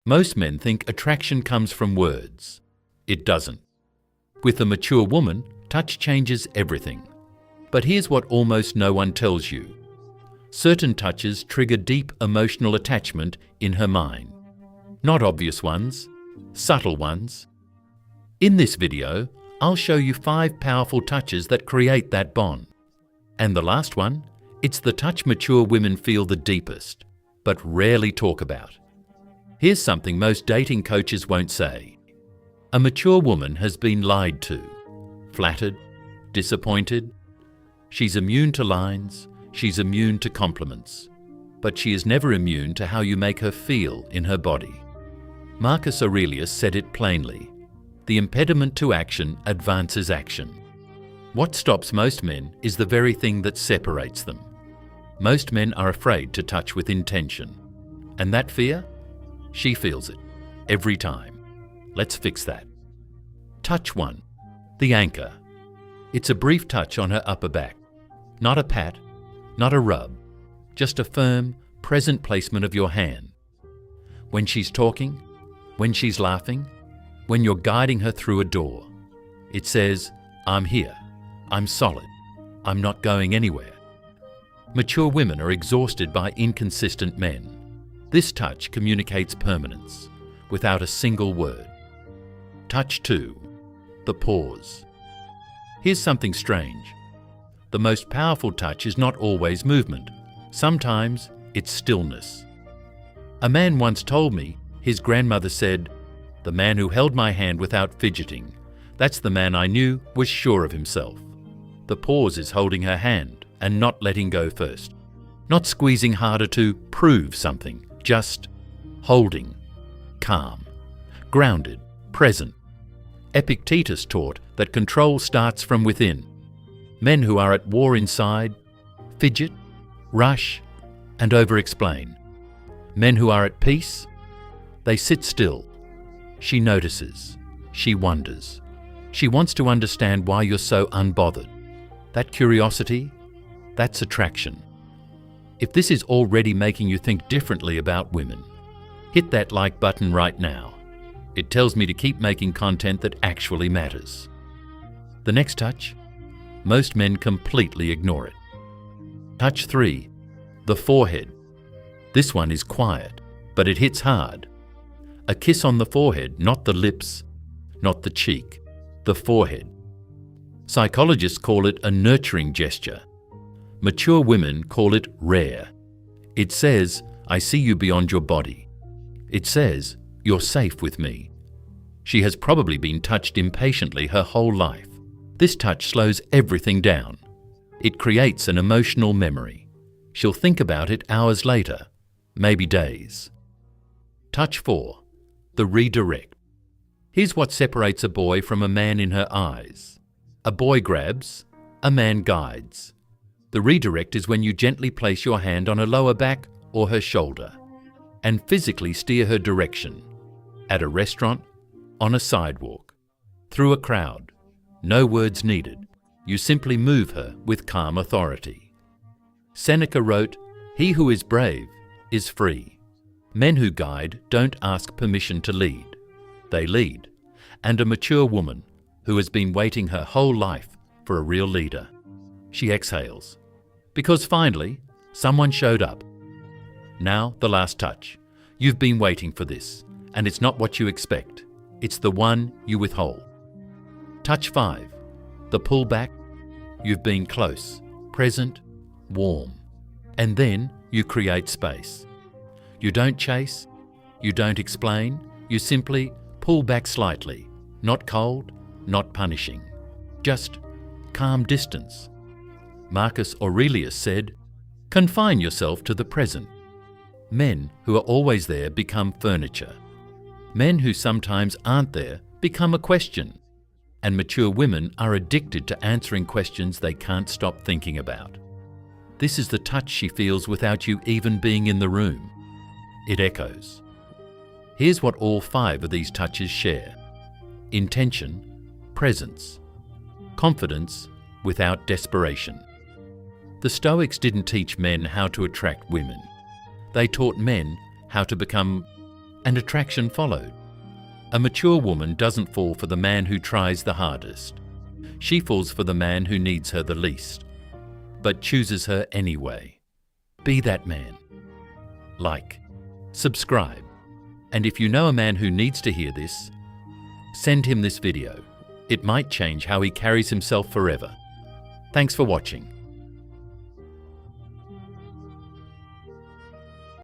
Most men think attraction comes from words. It doesn't. With a mature woman, touch changes everything. But here's what almost no one tells you. Certain touches trigger deep emotional attachment in her mind. Not obvious ones, subtle ones. In this video, I'll show you 5 powerful touches that create that bond. And the last one, it's the touch mature women feel the deepest, but rarely talk about. Here's something most dating coaches won't say. A mature woman has been lied to, flattered, disappointed. She's immune to lines, she's immune to compliments, but she is never immune to how you make her feel in her body. Marcus Aurelius said it plainly. The impediment to action advances action. What stops most men is the very thing that separates them. Most men are afraid to touch with intention. And that fear? She feels it. Every time. Let's fix that. Touch 1. The anchor. It's a brief touch on her upper back. Not a pat, not a rub. Just a firm, present placement of your hand. When she's talking, when she's laughing, when you're guiding her through a door. It says, I'm here. I'm solid. I'm not going anywhere. Mature women are exhausted by inconsistent men. This touch communicates permanence, without a single word. Touch 2. The pause. Here's something strange. The most powerful touch is not always movement. Sometimes it's stillness. A man once told me his grandmother said, "The man who held my hand without fidgeting, that's the man I knew was sure of himself." The pause is holding her hand and not letting go first. Not squeezing harder to prove something, just holding, calm, grounded, present. Epictetus taught that control starts from within. Men who are at war inside fidget, rush, and over-explain. Men who are at peace, they sit still. She notices. She wonders. She wants to understand why you're so unbothered. That curiosity, that's attraction. If this is already making you think differently about women, hit that like button right now. It tells me to keep making content that actually matters. The next touch, most men completely ignore it. Touch 3, the forehead. This one is quiet, but it hits hard. A kiss on the forehead, not the lips, not the cheek, the forehead. Psychologists call it a nurturing gesture. Mature women call it rare. It says, I see you beyond your body. It says, you're safe with me. She has probably been touched impatiently her whole life. This touch slows everything down. It creates an emotional memory. She'll think about it hours later, maybe days. Touch 4. The redirect. Here's what separates a boy from a man in her eyes. A boy grabs, a man guides. The redirect is when you gently place your hand on her lower back or her shoulder and physically steer her direction. At a restaurant, on a sidewalk, through a crowd. No words needed. You simply move her with calm authority. Seneca wrote, "He who is brave is free." Men who guide don't ask permission to lead. They lead. And a mature woman who has been waiting her whole life for a real leader. She exhales. Because finally, someone showed up. Now, the last touch. You've been waiting for this, and it's not what you expect. It's the one you withhold. Touch 5. The pull back. You've been close, present, warm. And then you create space. You don't chase, you don't explain, you simply pull back slightly. Not cold, not punishing. Just calm distance. Marcus Aurelius said, confine yourself to the present. Men who are always there become furniture. Men who sometimes aren't there become a question. And mature women are addicted to answering questions they can't stop thinking about. This is the touch she feels without you even being in the room. It echoes. Here's what all 5 of these touches share. Intention, presence, confidence without desperation. The Stoics didn't teach men how to attract women. They taught men how to become and attraction followed. A mature woman doesn't fall for the man who tries the hardest. She falls for the man who needs her the least, but chooses her anyway. Be that man. Like, subscribe, and if you know a man who needs to hear this, send him this video. It might change how he carries himself forever. Thanks for watching.